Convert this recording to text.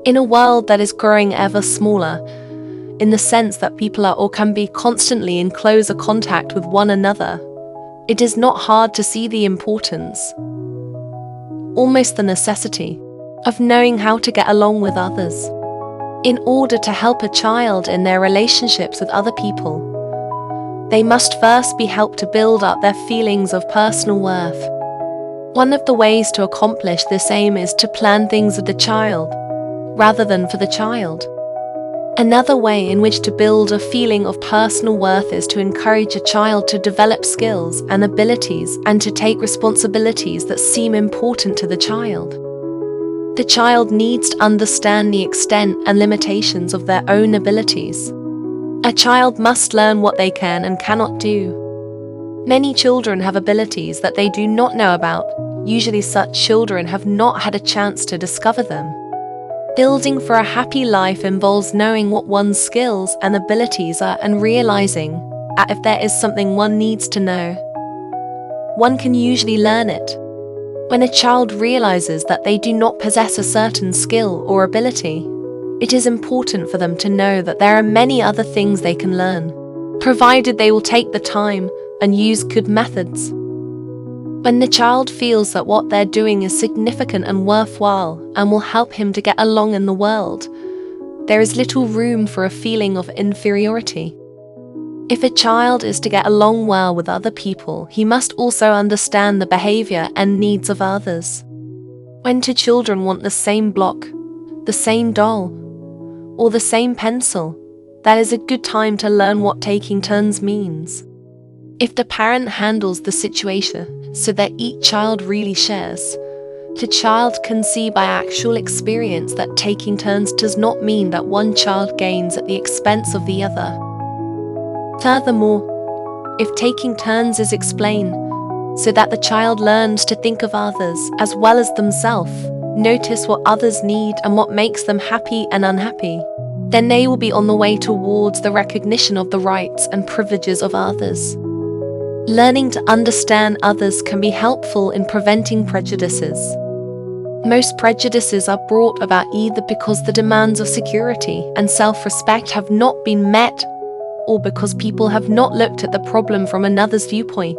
In a world that is growing ever smaller, in the sense that people are or can be constantly in closer contact with one another, it is not hard to see the importance, almost the necessity, of knowing how to get along with others. In order to help a child in their relationships with other people, they must first be helped to build up their feelings of personal worth. One of the ways to accomplish this aim is to plan things with the child, rather than for the child. Another way in which to build a feeling of personal worth is to encourage a child to develop skills and abilities and to take responsibilities that seem important to the child. The child needs to understand the extent and limitations of their own abilities. A child must learn what they can and cannot do. Many children have abilities that they do not know about. Usually such children have not had a chance to discover them. Building for a happy life involves knowing what one's skills and abilities are and realizing that if there is something one needs to know, one can usually learn it. When a child realizes that they do not possess a certain skill or ability, it is important for them to know that there are many other things they can learn, provided they will take the time and use good methods. When the child feels that what they're doing is significant and worthwhile and will help him to get along in the world, there is little room for a feeling of inferiority. If a child is to get along well with other people, he must also understand the behavior and needs of others. When two children want the same block, the same doll, or the same pencil, that is a good time to learn what taking turns means. If the parent handles the situation so that each child really shares, the child can see by actual experience that taking turns does not mean that one child gains at the expense of the other. Furthermore, if taking turns is explained so that the child learns to think of others as well as themselves, notice what others need and what makes them happy and unhappy, then they will be on the way towards the recognition of the rights and privileges of others. Learning to understand others can be helpful in preventing prejudices. Most prejudices are brought about either because the demands of security and self-respect have not been met, or because people have not looked at the problem from another's viewpoint.